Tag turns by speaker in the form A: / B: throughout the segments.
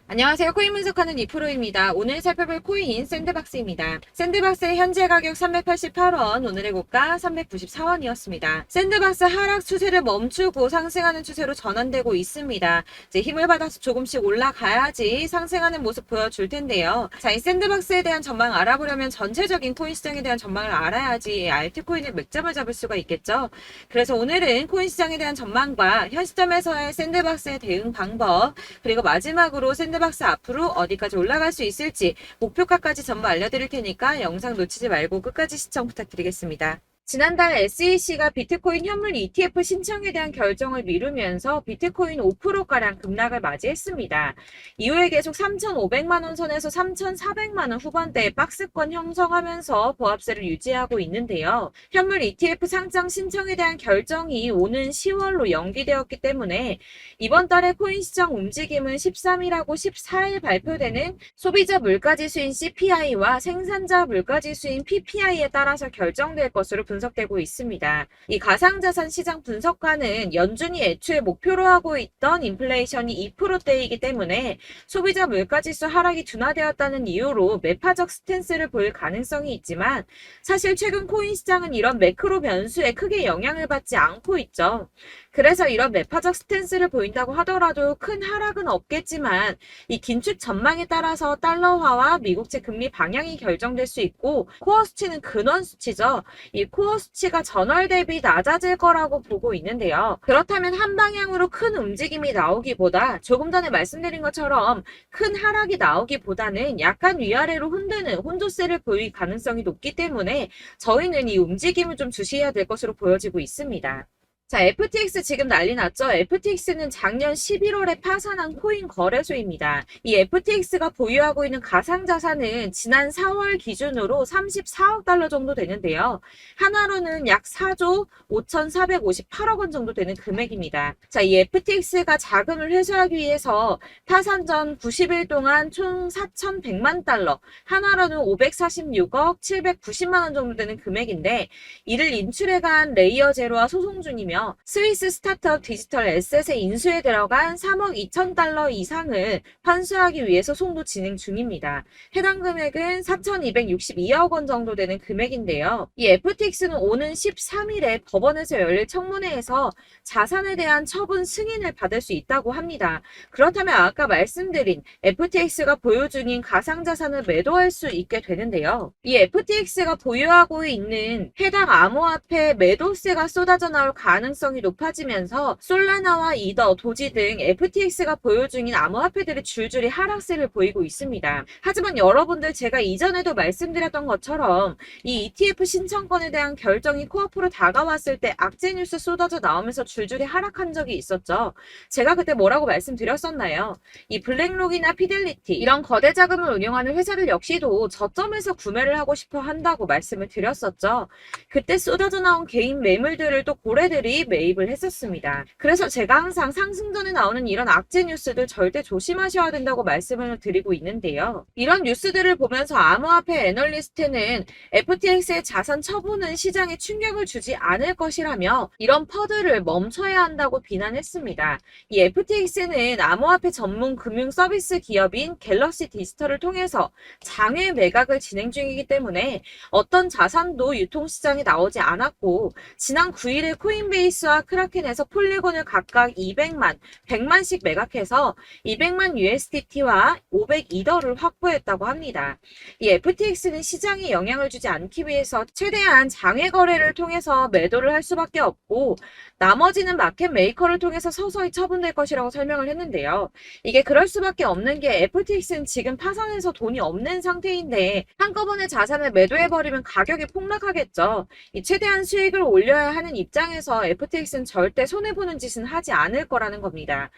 A: 안녕하세요. 코인 분석하는 이프로입니다. 오늘 살펴볼 코인 샌드박스입니다. 샌드박스의 현재 가격 388원, 오늘의 고가 394원이었습니다. 샌드박스 하락 추세를 멈추고 상승하는 추세로 전환되고 있습니다. 이제 힘을 받아서 조금씩 올라가야지 상승하는 모습 보여줄 텐데요. 자, 이 샌드박스에 대한 전망 알아보려면 전체적인 코인 시장에 대한 전망을 알아야지 알트코인의 맥점을 잡을 수가 있겠죠. 그래서 오늘은 코인 시장에 대한 전망과 현 시점에서의 샌드박스의 대응 방법, 그리고 마지막으로 샌드박스 앞으로 어디까지 올라갈 수 있을지 목표가까지 전부 알려드릴 테니까 영상 놓치지 말고 끝까지 시청 부탁드리겠습니다. 지난달 SEC가 비트코인 현물 ETF 신청에 대한 결정을 미루면서 비트코인 5%가량 급락을 맞이했습니다. 이후에 계속 3,500만원 선에서 3,400만원 후반대의 박스권 형성하면서 보합세를 유지하고 있는데요. 현물 ETF 상장 신청에 대한 결정이 오는 10월로 연기되었기 때문에 이번 달에 코인 시장 움직임은 13일하고 14일 발표되는 소비자 물가지수인 CPI와 생산자 물가지수인 PPI에 따라서 결정될 것으로 분석되고 있습니다. 이 가상자산 시장 분석가는 연준이 애초에 목표로 하고 있던 인플레이션이 2%대이기 때문에 소비자 물가지수 하락이 둔화되었다는 이유로 매파적 스탠스를 보일 가능성이 있지만 사실 최근 코인 시장은 이런 매크로 변수에 크게 영향을 받지 않고 있죠. 그래서 이런 매파적 스탠스를 보인다고 하더라도 큰 하락은 없겠지만 이 긴축 전망에 따라서 달러화와 미국채 금리 방향이 결정될 수 있고 코어 수치는 근원 수치죠. 이 코어 수치가 전월 대비 낮아질 거라고 보고 있는데요. 그렇다면 한 방향으로 큰 움직임이 나오기보다 조금 전에 말씀드린 것처럼 큰 하락이 나오기보다는 약간 위아래로 흔드는 혼조세를 보일 가능성이 높기 때문에 저희는 이 움직임을 좀 주시해야 될 것으로 보여지고 있습니다. 자, FTX 지금 난리 났죠? FTX는 작년 11월에 파산한 코인 거래소입니다. 이 FTX가 보유하고 있는 가상자산은 지난 4월 기준으로 34억 달러 정도 되는데요. 하나로는 약 4조 5,458억 원 정도 되는 금액입니다. 자, 이 FTX가 자금을 회수하기 위해서 파산 전 90일 동안 총 4,100만 달러, 하나로는 546억 790만 원 정도 되는 금액인데 이를 인출해간 레이어 제로와 소송 중이며 스위스 스타트업 디지털 에셋의 인수에 들어간 3억 2천 달러 이상을 환수하기 위해 소송도 진행 중입니다. 해당 금액은 4,262억 원 정도 되는 금액인데요. 이 FTX는 오는 13일에 법원에서 열릴 청문회에서 자산에 대한 처분 승인을 받을 수 있다고 합니다. 그렇다면 아까 말씀드린 FTX가 보유 중인 가상자산을 매도할 수 있게 되는데요. 이 FTX가 보유하고 있는 해당 암호화폐 매도세가 쏟아져 나올 가능성이 높아지면서 솔라나와 이더, 도지 등 FTX가 보유 중인 암호화폐들이 줄줄이 하락세를 보이고 있습니다. 하지만 여러분들 제가 이전에도 말씀드렸던 것처럼 이 ETF 신청권에 대한 결정이 코앞으로 다가왔을 때 악재 뉴스 쏟아져 나오면서 줄줄이 하락한 적이 있었죠. 제가 그때 뭐라고 말씀드렸었나요? 이 블랙록이나 피델리티 이런 거대 자금을 운영하는 회사들 역시도 저점에서 구매를 하고 싶어 한다고 말씀을 드렸었죠. 그때 쏟아져 나온 개인 매물들을 또 고래들이 매입을 했었습니다. 그래서 제가 항상 상승 전에 나오는 이런 악재 뉴스들 절대 조심하셔야 된다고 말씀을 드리고 있는데요. 이런 뉴스들을 보면서 암호화폐 애널리스트는 FTX의 자산 처분은 시장에 충격을 주지 않을 것이라며 이런 퍼들을 멈춰야 한다고 비난했습니다. 이 FTX는 암호화폐 전문 금융 서비스 기업인 갤럭시 디지털을 통해서 장외 매각을 진행 중이기 때문에 어떤 자산도 유통시장에 나오지 않았고 지난 9일에 코인베이스와 크라켄에서 폴리곤을 각각 200만, 100만씩 매각해서 200만 USDT와 500이더를 확보했다고 합니다. 이 FTX는 시장에 영향을 주지 않기 위해서 최대한 장외 거래를 통해서 매도를 할 수밖에 없고 나머지는 마켓 메이커를 통해서 서서히 처분될 것이라고 설명을 했는데요. 이게 그럴 수밖에 없는 게 FTX는 지금 파산해서 돈이 없는 상태인데 한꺼번에 자산을 매도해버리면 가격이 폭락하겠죠. 이 최대한 수익을 올려야 하는 입장에서 FTX는 절대 손해보는 짓은 하지 않을 거라는 겁니다.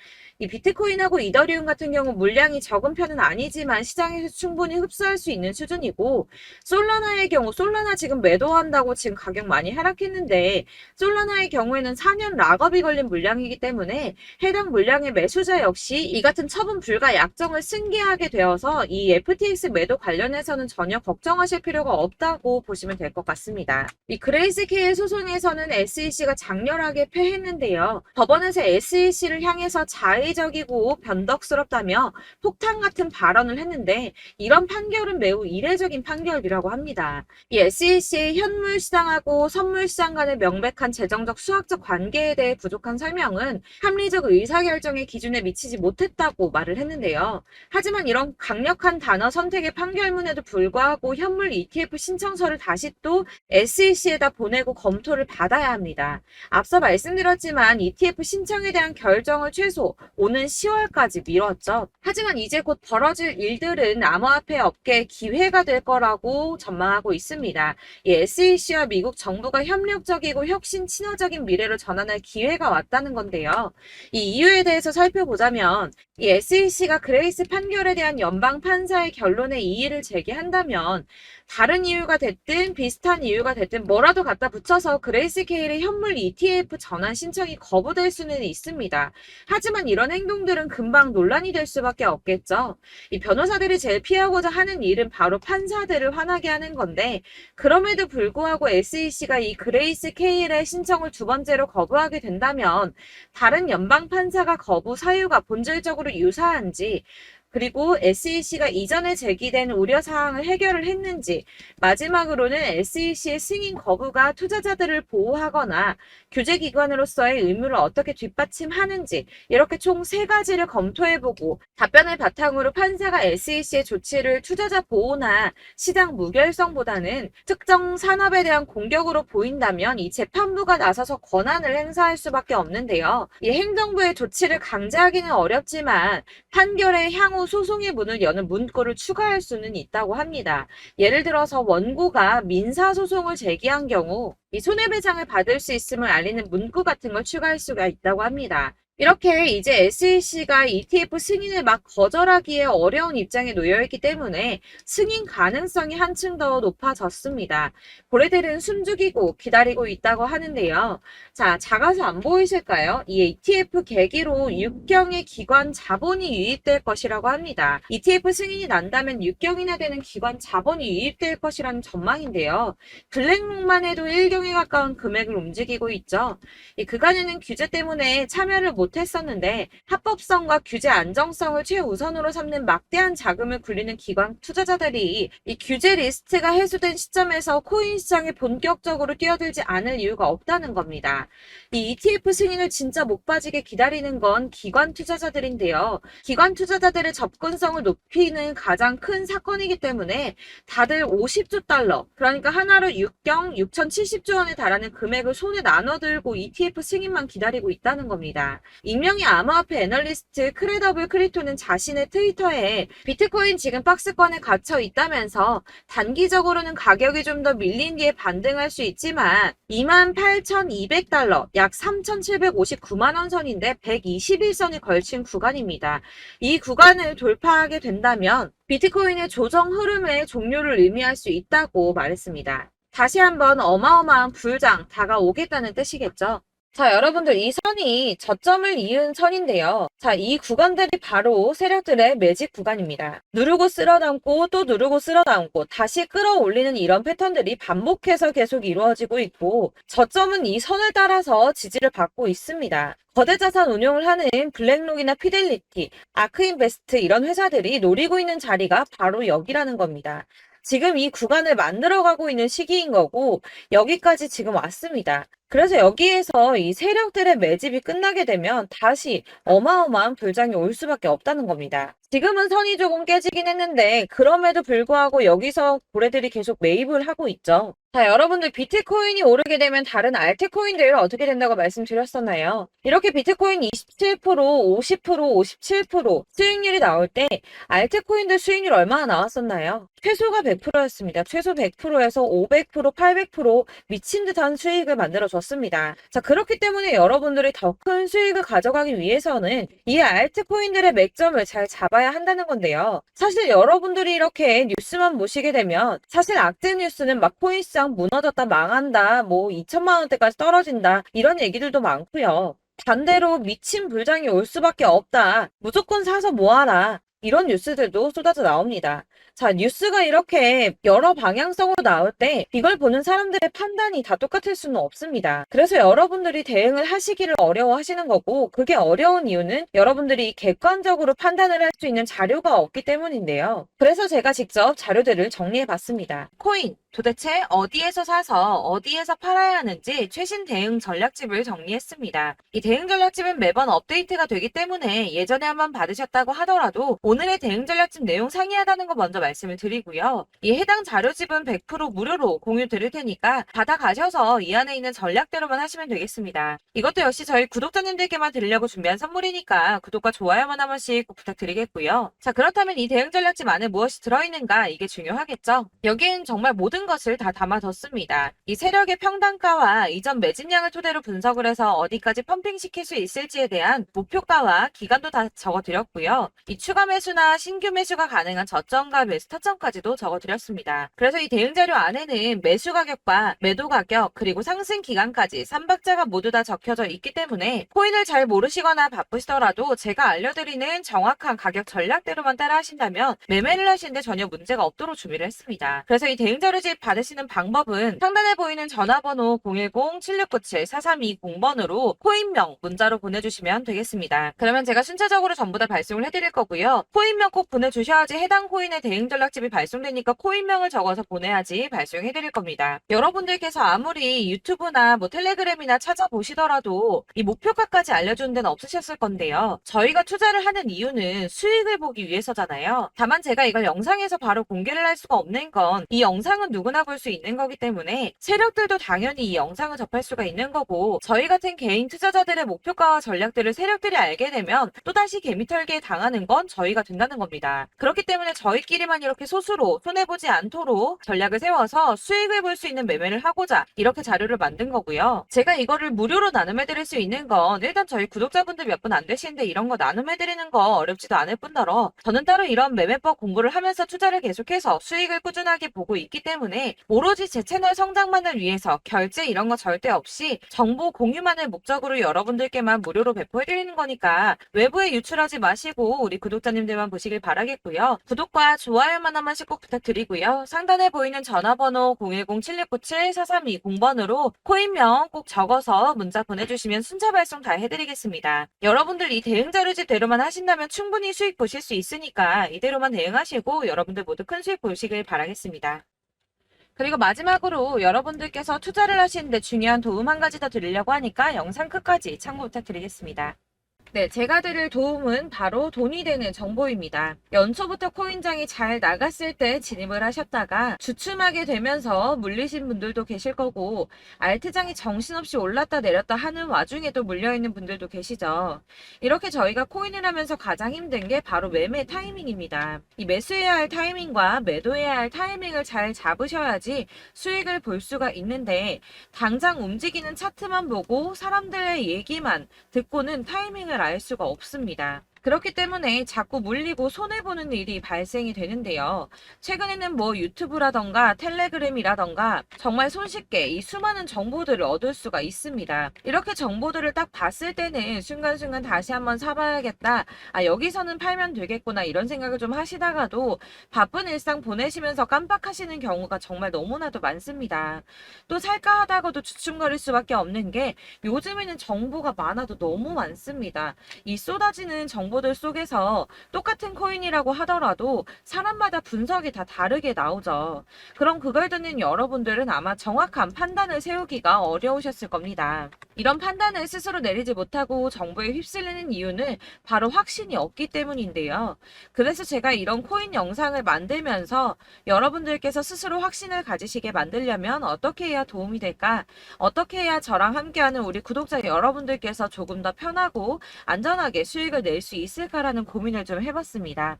A: 이 비트코인하고 이더리움 같은 경우 물량이 적은 편은 아니지만 시장에서 충분히 흡수할 수 있는 수준이고 솔라나의 경우 솔라나 지금 매도한다고 지금 가격 많이 하락했는데 솔라나의 경우에는 4년 락업이 걸린 물량이기 때문에 해당 물량의 매수자 역시 이 같은 처분 불가 약정을 승계하게 되어서 이 FTX 매도 관련해서는 전혀 걱정하실 필요가 없다고 보시면 될 것 같습니다. 이 그레이스케일 소송에서는 SEC가 장렬하게 패했는데요. 법원에서 SEC를 향해서 자의 합리적이고 변덕스럽다며 폭탄 같은 발언을 했는데 이런 판결은 매우 이례적인 판결이라고 합니다. 이 SEC의 현물 시장하고 선물 시장 간의 명백한 재정적 수학적 관계에 대해 부족한 설명은 합리적 의사결정의 기준에 미치지 못했다고 말을 했는데요. 하지만 이런 강력한 단어 선택의 판결문에도 불구하고 현물 ETF 신청서를 다시 또 SEC에다 보내고 검토를 받아야 합니다. 앞서 말씀드렸지만 ETF 신청에 대한 결정을 최소 오는 10월까지 미뤘죠. 하지만 이제 곧 벌어질 일들은 암호화폐 업계의 기회가 될 거라고 전망하고 있습니다. 이 SEC와 미국 정부가 협력적이고 혁신 친화적인 미래로 전환할 기회가 왔다는 건데요. 이 이유에 대해서 살펴보자면 이 SEC가 그레이스 판결에 대한 연방 판사의 결론에 이의를 제기한다면 다른 이유가 됐든 비슷한 이유가 됐든 뭐라도 갖다 붙여서 그레이스 케일의 현물 ETF 전환 신청이 거부될 수는 있습니다. 하지만 이런 행동들은 금방 논란이 될 수밖에 없겠죠. 이 변호사들이 제일 피하고자 하는 일은 바로 판사들을 화나게 하는 건데 그럼에도 불구하고 SEC가 이 그레이스 케일의 신청을 두 번째로 거부하게 된다면 다른 연방 판사가 거부 사유가 본질적으로 유사한지 그리고 SEC가 이전에 제기된 우려사항을 해결을 했는지 마지막으로는 SEC의 승인 거부가 투자자들을 보호하거나 규제기관으로서의 의무를 어떻게 뒷받침하는지 이렇게 총 3가지를 검토해보고 답변을 바탕으로 판사가 SEC의 조치를 투자자 보호나 시장 무결성보다는 특정 산업에 대한 공격으로 보인다면 이 재판부가 나서서 권한을 행사할 수밖에 없는데요. 이 행정부의 조치를 강제하기는 어렵지만 판결의 향후 소송의 문을 여는 문구를 추가할 수는 있다고 합니다. 예를 들어서 원고가 민사소송을 제기한 경우 이 손해배상을 받을 수 있음을 알리는 문구 같은 걸 추가할 수가 있다고 합니다. 이렇게 이제 SEC가 ETF 승인을 막 거절하기에 어려운 입장에 놓여있기 때문에 승인 가능성이 한층 더 높아졌습니다. 고래들은 숨죽이고 기다리고 있다고 하는데요. 자, 작아서 안 보이실까요? 이 ETF 계기로 육경의 기관 자본이 유입될 것이라고 합니다. ETF 승인이 난다면 6경이나 되는 기관 자본이 유입될 것이라는 전망인데요. 블랙록만 해도 1경에 가까운 금액을 움직이고 있죠. 이 그간에는 규제 때문에 참여를 못했었는데 합법성과 규제 안정성을 최우선으로 삼는 막대한 자금을 굴리는 기관 투자자들이 이 규제 리스트가 해소된 시점에서 코인 시장에 본격적으로 뛰어들지 않을 이유가 없다는 겁니다. 이 ETF 승인을 진짜 목 빠지게 기다리는 건 기관 투자자들인데요. 기관 투자자들의 접근성을 높이는 가장 큰 사건이기 때문에 다들 50조 달러, 그러니까 하나로 6경 6,070조 원에 달하는 금액을 손에 나눠들고 ETF 승인만 기다리고 있다는 겁니다. 익명의 암호화폐 애널리스트 크레더블 크리토는 자신의 트위터에 비트코인 지금 박스권에 갇혀 있다면서 단기적으로는 가격이 좀 더 밀린 뒤에 반등할 수 있지만 28,200달러, 약 3,759만 원 선인데 121선이 걸친 구간입니다. 이 구간을 돌파하게 된다면 비트코인의 조정 흐름의 종료를 의미할 수 있다고 말했습니다. 다시 한번 어마어마한 불장 다가오겠다는 뜻이겠죠. 자, 여러분들 이 선이 저점을 이은 선인데요. 자, 이 구간들이 바로 세력들의 매직 구간입니다. 누르고 쓸어담고 또 누르고 쓸어담고 다시 끌어올리는 이런 패턴들이 반복해서 계속 이루어지고 있고 저점은 이 선을 따라서 지지를 받고 있습니다. 거대 자산 운용을 하는 블랙록이나 피델리티, 아크인베스트 이런 회사들이 노리고 있는 자리가 바로 여기라는 겁니다. 지금 이 구간을 만들어가고 있는 시기인 거고 여기까지 지금 왔습니다. 그래서 여기에서 이 세력들의 매집이 끝나게 되면 다시 어마어마한 불장이 올 수밖에 없다는 겁니다. 지금은 선이 조금 깨지긴 했는데 그럼에도 불구하고 여기서 고래들이 계속 매입을 하고 있죠. 자, 여러분들 비트코인이 오르게 되면 다른 알트코인들 어떻게 된다고 말씀드렸었나요? 이렇게 비트코인 27%, 50%, 57% 수익률이 나올 때 알트코인들 수익률 얼마나 나왔었나요? 최소가 100%였습니다. 최소 100%에서 500%, 800% 미친 듯한 수익을 만들어줬습니다. 자, 그렇기 때문에 여러분들이 더 큰 수익을 가져가기 위해서는 이 알트코인들의 맥점을 잘 잡아야 한다는 건데요. 사실 여러분들이 이렇게 뉴스만 보시게 되면 사실 악재 뉴스는 막 코인 시장 무너졌다, 망한다, 뭐 2천만 원대까지 떨어진다 이런 얘기들도 많고요. 반대로 미친 불장이 올 수밖에 없다. 무조건 사서 모아라. 이런 뉴스들도 쏟아져 나옵니다. 자, 뉴스가 이렇게 여러 방향성으로 나올 때 이걸 보는 사람들의 판단이 다 똑같을 수는 없습니다. 그래서 여러분들이 대응을 하시기를 어려워하시는 거고, 그게 어려운 이유는 여러분들이 객관적으로 판단을 할 수 있는 자료가 없기 때문인데요. 그래서 제가 직접 자료들을 정리해 봤습니다. 코인, 도대체 어디에서 사서 어디에서 팔아야 하는지 최신 대응 전략집을 정리했습니다. 이 대응 전략집은 매번 업데이트가 되기 때문에 예전에 한번 받으셨다고 하더라도 오늘의 대응 전략집 내용 상이하다는 거 먼저 말씀을 드리고요. 이 해당 자료집은 100% 무료로 공유 드릴 테니까 받아가셔서 이 안에 있는 전략대로만 하시면 되겠습니다. 이것도 역시 저희 구독자님들께만 드리려고 준비한 선물이니까 구독과 좋아요만 한 번씩 꼭 부탁드리겠고요. 자, 그렇다면 이 대응 전략집 안에 무엇이 들어있는가, 이게 중요하겠죠? 여기엔 정말 모든 것을 다 담아뒀습니다. 이 세력의 평단가와 이전 매진량을 토대로 분석을 해서 어디까지 펌핑시킬 수 있을지에 대한 목표가와 기간도 다 적어드렸고요. 이 추가 매수나 신규 매수가 가능한 저점과 매수 타점까지도 적어드렸습니다. 그래서 이 대응 자료 안에는 매수 가격과 매도 가격, 그리고 상승 기간까지 3박자가 모두 다 적혀져 있기 때문에 코인을 잘 모르시거나 바쁘시더라도 제가 알려드리는 정확한 가격 전략대로만 따라 하신다면 매매를 하시는데 전혀 문제가 없도록 준비를 했습니다. 그래서 이 대응 자료집 받으시는 방법은 상단에 보이는 전화번호 010-7697-4320번으로 코인명 문자로 보내주시면 되겠습니다. 그러면 제가 순차적으로 전부 다 발송을 해드릴 거고요. 코인명 꼭 보내주셔야지 해당 코인의 대응 전략집이 발송되니까 코인명을 적어서 보내야지 발송해드릴 겁니다. 여러분들께서 아무리 유튜브나 텔레그램이나 찾아보시더라도 이 목표가까지 알려주는 데는 없으셨을 건데요. 저희가 투자를 하는 이유는 수익을 보기 위해서잖아요. 다만 제가 이걸 영상에서 바로 공개를 할 수가 없는 건 이 영상은 누구나 볼 수 있는 거기 때문에 세력들도 당연히 이 영상을 접할 수가 있는 거고, 저희 같은 개인 투자자들의 목표가와 전략들을 세력들이 알게 되면 또다시 개미털기에 당하는 건 저희가 된다는 겁니다. 그렇기 때문에 저희끼리만 이렇게 소수로 손해보지 않도록 전략을 세워서 수익을 볼 수 있는 매매를 하고자 이렇게 자료를 만든 거고요. 제가 이거를 무료로 나눔해드릴 수 있는 건 일단 저희 구독자분들 몇 분 안 되시는데 이런 거 나눔해드리는 거 어렵지도 않을 뿐더러 저는 따로 이런 매매법 공부를 하면서 투자를 계속해서 수익을 꾸준하게 보고 있기 때문에 오로지 제 채널 성장만을 위해서 결제 이런 거 절대 없이 정보 공유만을 목적으로 여러분들께만 무료로 배포해드리는 거니까 외부에 유출하지 마시고 우리 구독자님들만 보시길 바라겠고요. 구독과 좋아요만 한 번씩 꼭 부탁드리고요. 상단에 보이는 전화번호 010-7697-4320번으로 코인명 꼭 적어서 문자 보내주시면 순차 발송 다 해드리겠습니다. 여러분들 이 대응 자료집대로만 하신다면 충분히 수익 보실 수 있으니까 이대로만 대응하시고 여러분들 모두 큰 수익 보시길 바라겠습니다. 그리고 마지막으로 여러분들께서 투자를 하시는데 중요한 도움 한 가지 더 드리려고 하니까 영상 끝까지 참고 부탁드리겠습니다. 네, 제가 드릴 도움은 바로 돈이 되는 정보입니다. 연초부터 코인장이 잘 나갔을 때 진입을 하셨다가 주춤하게 되면서 물리신 분들도 계실 거고, 알트장이 정신없이 올랐다 내렸다 하는 와중에도 물려있는 분들도 계시죠. 이렇게 저희가 코인을 하면서 가장 힘든 게 바로 매매 타이밍입니다. 이 매수해야 할 타이밍과 매도해야 할 타이밍을 잘 잡으셔야지 수익을 볼 수가 있는데, 당장 움직이는 차트만 보고 사람들의 얘기만 듣고는 타이밍을 알 수가 없습니다. 그렇기 때문에 자꾸 물리고 손해보는 일이 발생이 되는데요. 최근에는 유튜브라던가 텔레그램이라던가 정말 손쉽게 이 수많은 정보들을 얻을 수가 있습니다. 이렇게 정보들을 딱 봤을 때는 순간순간 다시 한번 사봐야겠다, 여기서는 팔면 되겠구나, 이런 생각을 좀 하시다가도 바쁜 일상 보내시면서 깜빡하시는 경우가 정말 너무나도 많습니다. 또 살까 하다가도 주춤거릴 수밖에 없는 게 요즘에는 정보가 많아도 너무 많습니다. 이 쏟아지는 정보들 속에서 똑같은 코인이라고 하더라도 사람마다 분석이 다 다르게 나오죠. 그럼 그걸 듣는 여러분들은 아마 정확한 판단을 세우기가 어려우셨을 겁니다. 이런 판단을 스스로 내리지 못하고 정보에 휩쓸리는 이유는 바로 확신이 없기 때문인데요. 그래서 제가 이런 코인 영상을 만들면서 여러분들께서 스스로 확신을 가지시게 만들려면 어떻게 해야 도움이 될까? 어떻게 해야 저랑 함께하는 우리 구독자 여러분들께서 조금 더 편하고 안전하게 수익을 낼 수 있을까라는 고민을 좀 해봤습니다.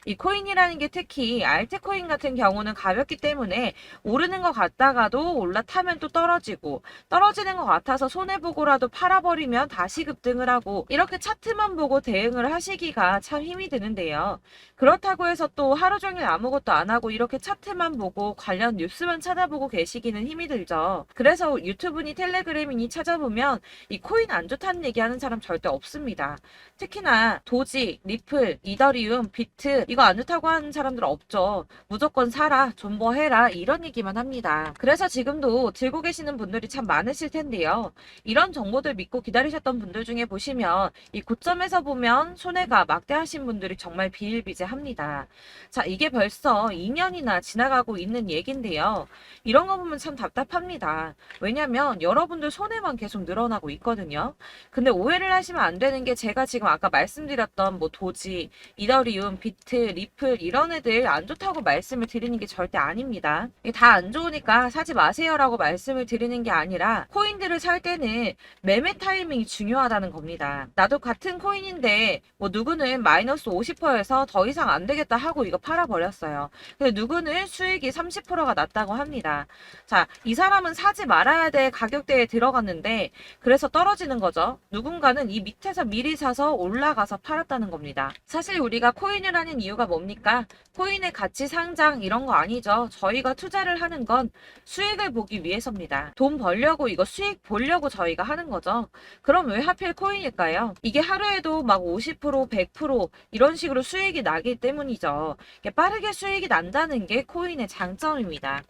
A: 이 코인이라는 게 특히 알트코인 같은 경우는 가볍기 때문에 오르는 것 같다가도 올라타면 또 떨어지고, 떨어지는 것 같아서 손해보고라도 팔아버리면 다시 급등을 하고, 이렇게 차트만 보고 대응을 하시기가 참 힘이 드는데요. 그렇다고 해서 또 하루 종일 아무것도 안 하고 이렇게 차트만 보고 관련 뉴스만 찾아보고 계시기는 힘이 들죠. 그래서 유튜브니 텔레그램이니 찾아보면 이 코인 안 좋다는 얘기하는 사람 절대 없습니다. 특히나 도지, 리플, 이더리움, 비트 이거 안 좋다고 하는 사람들 없죠. 무조건 사라, 존버해라 이런 얘기만 합니다. 그래서 지금도 들고 계시는 분들이 참 많으실 텐데요. 이런 정보들 믿고 기다리셨던 분들 중에 보시면 이 고점에서 보면 손해가 막대하신 분들이 정말 비일비재합니다. 자, 이게 벌써 2년이나 지나가고 있는 얘긴데요. 이런 거 보면 참 답답합니다. 왜냐면 여러분들 손해만 계속 늘어나고 있거든요. 근데 오해를 하시면 안 되는 게 제가 지금 아까 말씀드렸던 뭐 도지, 이더리움, 비트, 리플 이런 애들 안 좋다고 말씀을 드리는 게 절대 아닙니다. 다 안 좋으니까 사지 마세요라고 말씀을 드리는 게 아니라 코인들을 살 때는 매매 타이밍이 중요하다는 겁니다. 나도 같은 코인인데 뭐 누구는 마이너스 50%에서 더 이상 안 되겠다 하고 이거 팔아버렸어요. 근데 누구는 수익이 30%가 났다고 합니다. 자, 이 사람은 사지 말아야 될 가격대에 들어갔는데 그래서 떨어지는 거죠. 누군가는 이 밑에서 미리 사서 올라가서 팔았다는 겁니다. 사실 우리가 코인을 하는 이유가 뭡니까? 코인의 가치 상장 이런 거 아니죠. 저희가 투자를 하는 건 수익을 보기 위해서입니다. 돈 벌려고 이거 수익 보려고 저희가 하는 거죠. 그럼 왜 하필 코인일까요? 이게 하루에도 막 50%, 100% 이런 식으로 수익이 나기 때문이죠. 빠르게 수익이 난다는 게 코인의 장점입니다.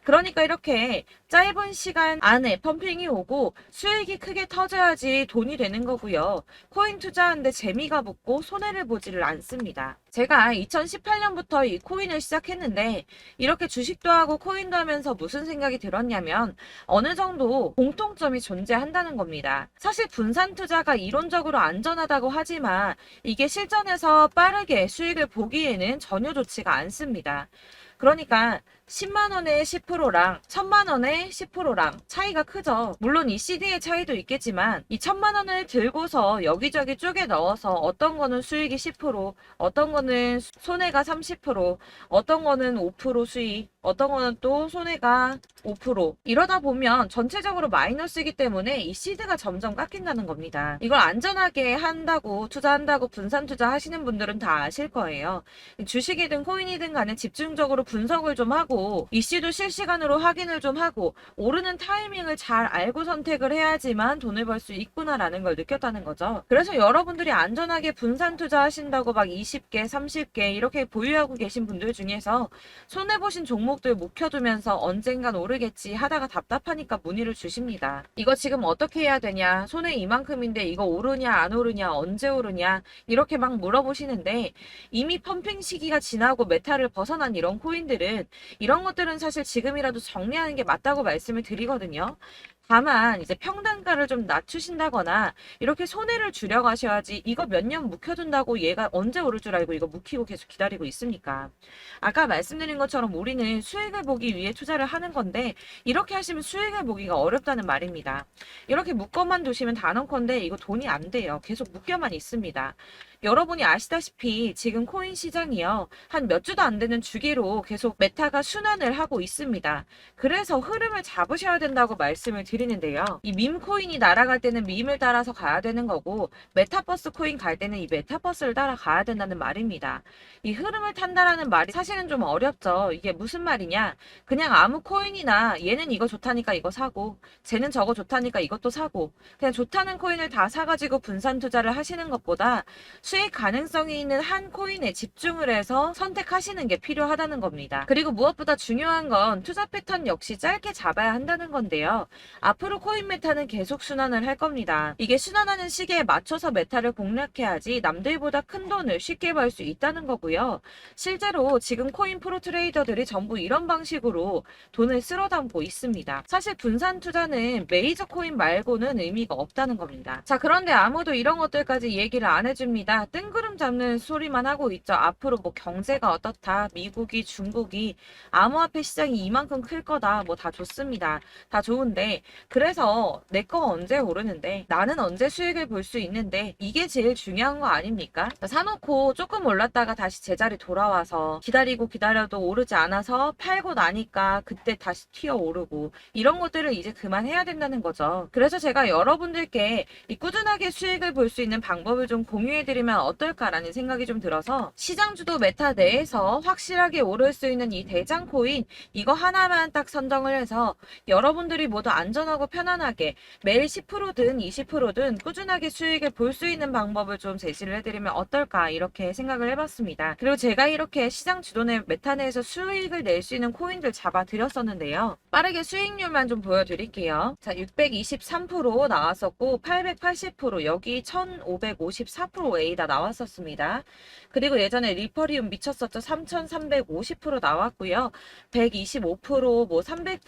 A: 그러니까 이렇게 짧은 시간 안에 펌핑이 오고 수익이 크게 터져야지 돈이 되는 거고요. 코인 투자하는데 재미가 붙고 손해를 보지를 않습니다. 제가 2018년부터 이 코인을 시작했는데 이렇게 주식도 하고 코인도 하면서 무슨 생각이 들었냐면 어느 정도 공통점이 존재한다는 겁니다. 사실 분산 투자가 이론적으로 안전하다고 하지만 이게 실전에서 빠르게 수익을 보기에는 전혀 좋지가 않습니다. 그러니까 10만 원의 10%랑 1000만 원의 10%랑 차이가 크죠. 물론 이 CD의 차이도 있겠지만 이 1000만 원을 들고서 여기저기 쪼개 넣어서 어떤 거는 수익이 10%, 어떤 거는 손해가 30%, 어떤 거는 5% 수익, 어떤 거는 또 손해가 5% 이러다 보면 전체적으로 마이너스이기 때문에 이 시드가 점점 깎인다는 겁니다. 이걸 안전하게 한다고 투자한다고 분산 투자하시는 분들은 다 아실 거예요. 주식이든 코인이든 간에 집중적으로 분석을 좀 하고 이슈도 실시간으로 확인을 좀 하고 오르는 타이밍을 잘 알고 선택을 해야지만 돈을 벌 수 있구나라는 걸 느꼈다는 거죠. 그래서 여러분들이 안전하게 분산 투자하신다고 막 20개, 30개 이렇게 보유하고 계신 분들 중에서 손해보신 종목들 묵혀두면서 언젠간 오르겠지 하다가 답답하니까 문의를 주십니다. 이거 지금 어떻게 해야 되냐? 손해 이만큼인데 이거 오르냐 안 오르냐 언제 오르냐 이렇게 막 물어보시는데 이미 펌핑 시기가 지나고 메타를 벗어난 이런 코인들은 이런 것들은 사실 지금이라도 정리하는 게 맞다고 말씀을 드리거든요. 다만 이제 평단가를 좀 낮추신다거나 이렇게 손해를 줄여가셔야지 이거 몇 년 묵혀둔다고 얘가 언제 오를 줄 알고 이거 묵히고 계속 기다리고 있습니까? 아까 말씀드린 것처럼 우리는 수익을 보기 위해 투자를 하는 건데 이렇게 하시면 수익을 보기가 어렵다는 말입니다. 이렇게 묶어만 두시면 단언컨대 이거 돈이 안 돼요. 계속 묶여만 있습니다. 여러분이 아시다시피 지금 코인 시장이요. 한 몇 주도 안 되는 주기로 계속 메타가 순환을 하고 있습니다. 그래서 흐름을 잡으셔야 된다고 말씀을 드리는데요. 이 밈 코인이 날아갈 때는 밈을 따라서 가야 되는 거고 메타버스 코인 갈 때는 이 메타버스를 따라가야 된다는 말입니다. 이 흐름을 탄다라는 말이 사실은 좀 어렵죠. 이게 무슨 말이냐? 그냥 아무 코인이나 얘는 이거 좋다니까 이거 사고 쟤는 저거 좋다니까 이것도 사고 그냥 좋다는 코인을 다 사가지고 분산 투자를 하시는 것보다 수익 가능성이 있는 한 코인에 집중을 해서 선택하시는 게 필요하다는 겁니다. 그리고 무엇보다 중요한 건 투자 패턴 역시 짧게 잡아야 한다는 건데요. 앞으로 코인 메타는 계속 순환을 할 겁니다. 이게 순환하는 시기에 맞춰서 메타를 공략해야지 남들보다 큰 돈을 쉽게 벌 수 있다는 거고요. 실제로 지금 코인 프로 트레이더들이 전부 이런 방식으로 돈을 쓸어 담고 있습니다. 사실 분산 투자는 메이저 코인 말고는 의미가 없다는 겁니다. 자, 그런데 아무도 이런 것들까지 얘기를 안 해줍니다. 뜬구름 잡는 소리만 하고 있죠. 앞으로 뭐 경제가 어떻다, 미국이, 중국이, 암호화폐 시장이 이만큼 클 거다, 뭐 다 좋습니다. 다 좋은데 그래서 내 거 언제 오르는데 나는 언제 수익을 볼 수 있는데 이게 제일 중요한 거 아닙니까? 사놓고 조금 올랐다가 다시 제자리 돌아와서 기다리고 기다려도 오르지 않아서 팔고 나니까 그때 다시 튀어 오르고 이런 것들을 이제 그만해야 된다는 거죠. 그래서 제가 여러분들께 이 꾸준하게 수익을 볼 수 있는 방법을 좀 공유해 드리면 보면 어떨까라는 생각이 좀 들어서 시장주도 메타 내에서 확실하게 오를 수 있는 이 대장 코인 이거 하나만 딱 선정을 해서 여러분들이 모두 안전하고 편안하게 매일 10%든 20%든 꾸준하게 수익을 볼 수 있는 방법을 좀 제시를 해드리면 어떨까 이렇게 생각을 해봤습니다. 그리고 제가 이렇게 시장 주도내 메타 내에서 수익을 낼 수 있는 코인들 잡아드렸었는데요. 빠르게 수익률만 좀 보여드릴게요. 자, 623% 나왔었고 880% 여기 1554%A다 나왔었습니다. 그리고 예전에 리퍼리움 미쳤었죠. 3350% 나왔고요. 125%, 뭐 300%,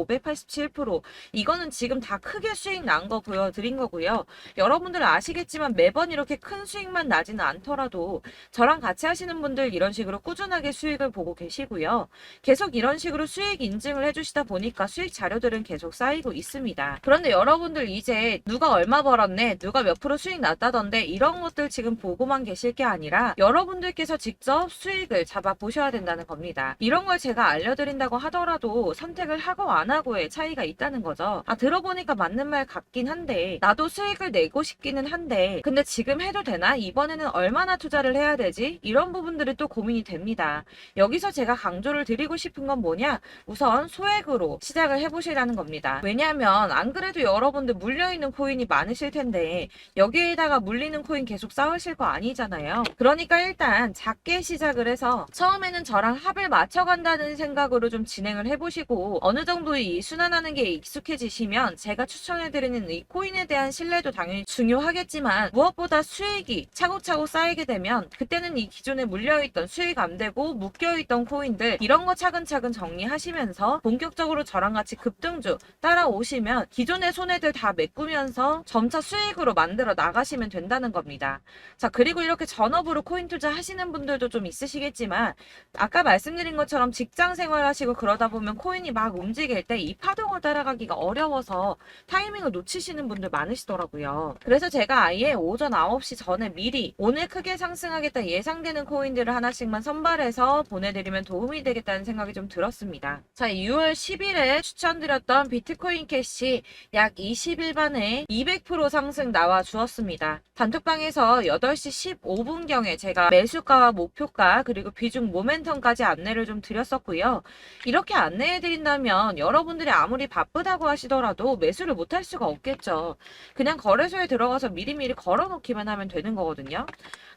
A: 587% 이거는 지금 다 크게 수익 난 거 보여드린 거고요. 여러분들은 아시겠지만 매번 이렇게 큰 수익만 나지는 않더라도 저랑 같이 하시는 분들 이런 식으로 꾸준하게 수익을 보고 계시고요. 계속 이런 식으로 수익 인증을 해주시다 보니까 수익 자료들은 계속 쌓이고 있습니다. 그런데 여러분들 이제 누가 얼마 벌었네, 누가 몇 프로 수익 났다던데 이런 것들 지금 보고만 계실 게 아니라 여러분들께서 직접 수익을 잡아 보셔야 된다는 겁니다. 이런 걸 제가 알려드린다고 하더라도 선택을 하고 안 하고의 차이가 있다는 거죠. 아, 들어보니까 맞는 말 같긴 한데 나도 수익을 내고 싶기는 한데 근데 지금 해도 되나? 이번에는 얼마나 투자를 해야 되지? 이런 부분들이 또 고민이 됩니다. 여기서 제가 강조를 드리고 싶은 건 뭐냐? 우선 소액으로 시작을 해보시라는 겁니다. 왜냐하면 안 그래도 여러분들 물려있는 코인이 많으실 텐데 여기에다가 물리는 코인 계속 쌓으실 거 아니잖아요. 그러니까 일단 작게 시작을 해서 처음에는 저랑 합을 맞춰간다는 생각으로 좀 진행을 해보시고 어느 정도 이 순환하는 게 익숙해지시면 제가 추천해드리는 이 코인에 대한 신뢰도 당연히 중요하겠지만 무엇보다 수익이 차곡차곡 쌓이게 되면 그때는 이 기존에 물려있던 수익 안 되고 묶여있던 코인들 이런 거 차근차근 정리하시면서 본격적으로 저랑 같이 급등주 따라오시면 기존의 손해들 다 메꾸면서 점차 수익으로 만들어 나가시면 된다는 겁니다. 자, 그리고 이렇게 전업으로 코인 투자 하시는 분들도 좀 있으시겠지만 아까 말씀드린 것처럼 직장 생활하시고 그러다 보면 코인이 막 움직일 때 이 파동을 따라가기가 어려워서 타이밍을 놓치시는 분들 많으시더라고요. 그래서 제가 아예 오전 9시 전에 미리 오늘 크게 상승하겠다 예상되는 코인들을 하나씩만 선발해서 보내드리면 도움이 되겠다는 생각이 좀 들었습니다. 자, 6월 10일에 추천드렸던 비트코인 캐시 약 20일 만에 200% 상승 나와 주었습니다. 단톡방에서 8시 15분경에 제가 매수가와 목표가 그리고 비중 모멘텀까지 안내를 좀 드렸었고요. 이렇게 안내해드린다면 여러분들이 아무리 바쁘다고 하시더라도 매수를 못할 수가 없겠죠. 그냥 거래소에 들어가서 미리미리 걸어놓기만 하면 되는 거거든요.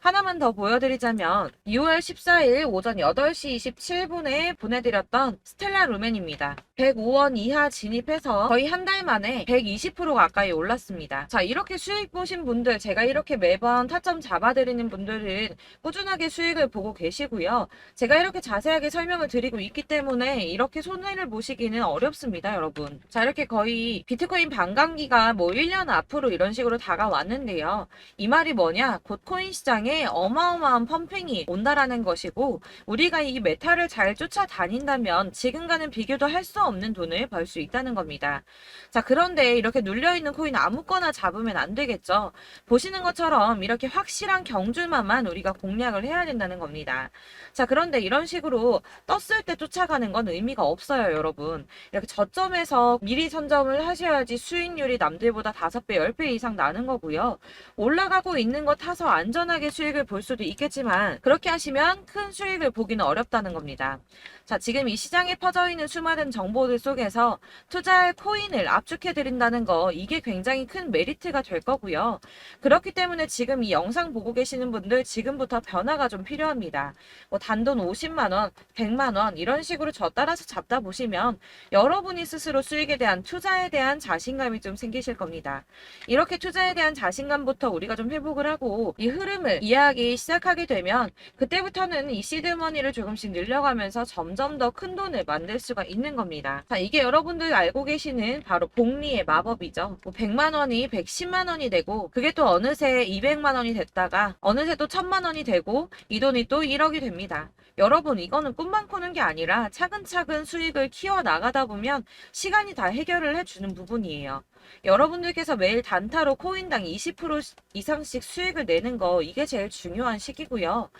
A: 하나만 더 보여드리자면 6월 14일 오전 8시 27분에 보내드렸던 스텔라 루멘입니다. 105원 이하 진입해서 거의 한 달 만에 120% 가까이 올랐습니다. 자, 이렇게 수익 보신 분들 제가 이렇게 매번 타점 잡아드리는 분들은 꾸준하게 수익을 보고 계시고요. 제가 이렇게 자세하게 설명을 드리고 있기 때문에 이렇게 손해를 보시기는 어렵습니다, 여러분. 자, 이렇게 거의 비트코인 반감기가 뭐 1년 앞으로 이런 식으로 다가왔는데요. 이 말이 뭐냐? 곧 코인 시장에 어마어마한 펌핑이 온다라는 것이고 우리가 이 메타를 잘 쫓아다닌다면 지금과는 비교도 할 수 없는 돈을 벌 수 있다는 겁니다. 자, 그런데 이렇게 눌려있는 코인 아무거나 잡으면 안 되겠죠. 보시는 것처럼 이렇게 확실한 경주만만 우리가 공략을 해야 된다는 겁니다. 자, 그런데 이런 식으로 떴을 때 쫓아가는 건 의미가 없어요, 여러분. 이렇게 저점에서 미리 선점을 하셔야지 수익률이 남들보다 5배, 10배 이상 나는 거고요. 올라가고 있는 거 타서 안전하게 수익을 볼 수도 있겠지만 그렇게 하시면 큰 수익을 보기는 어렵다는 겁니다. 자, 지금 이 시장에 퍼져 있는 수많은 정보들 속에서 투자할 코인을 압축해드린다는 거 이게 굉장히 큰 메리트가 될 거고요. 그렇기 때문에 지금 이 영상 보고 계시는 분들 지금부터 변화가 좀 필요합니다. 뭐 단돈 50만원, 100만원 이런 식으로 저 따라서 잡다 보시면 여러분이 스스로 수익에 대한 투자에 대한 자신감이 좀 생기실 겁니다. 이렇게 투자에 대한 자신감부터 우리가 좀 회복을 하고 이 흐름을 이해하기 시작하게 되면 그때부터는 이 시드머니를 조금씩 늘려가면서 점점 더 큰 돈을 만들 수가 있는 겁니다. 자, 이게 여러분들 알고 계시는 바로 복리의 마법이죠. 뭐 100만원이 110만원이 되고 그게 또 어느새 200만원이 됐다가 어느새 또 1000만원이 되고 이 돈이 또 1억이 됩니다. 여러분, 이거는 꿈만 꾸는 게 아니라 차근차근 수익을 키워 나가다 보면 시간이 다 해결을 해주는 부분이에요. 여러분들께서 매일 단타로 코인당 20% 이상씩 수익을 내는 거 이게 제일 중요한 시기고요.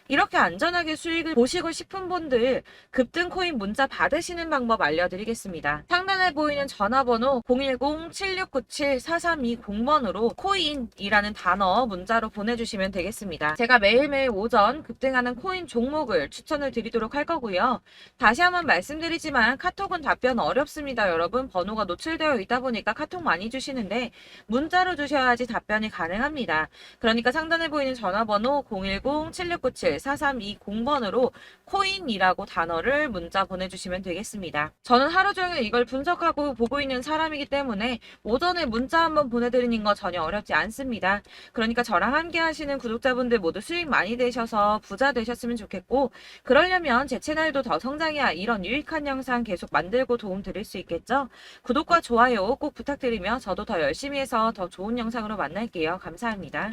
A: 이렇게 안전하게 수익을 보시고 싶은 분들 급등 코인 문자 받으시는 방법 알려드리겠습니다. 상단에 보이는 전화번호 010-7697-4320번으로 코인이라는 단어 문자로 보내주시면 되겠습니다. 제가 매일매일 오전 급등하는 코인 종목을 추천을 드리도록 할 거고요. 다시 한번 말씀드리지만 카톡은 답변 어렵습니다. 여러분 번호가 노출되어 있다 보니까 카톡 많이 주시는데 문자로 주셔야지 답변이 가능합니다. 그러니까 상단에 보이는 전화번호 010-7697-4320번으로 코인이라고 단어를 문자 보내주시면 되겠습니다. 저는 하루 종일 이걸 분석하고 보고 있는 사람이기 때문에 오전에 문자 한번 보내드리는 거 전혀 어렵지 않습니다. 그러니까 저랑 함께 하시는 구독자분들 모두 수익 많이 되셔서 부자 되셨으면 좋겠고, 그러려면 제 채널도 더 성장해야 이런 유익한 영상 계속 만들고 도움 드릴 수 있겠죠? 구독과 좋아요 꼭 부탁드리며 저도 더 열심히 해서 더 좋은 영상으로 만날게요. 감사합니다.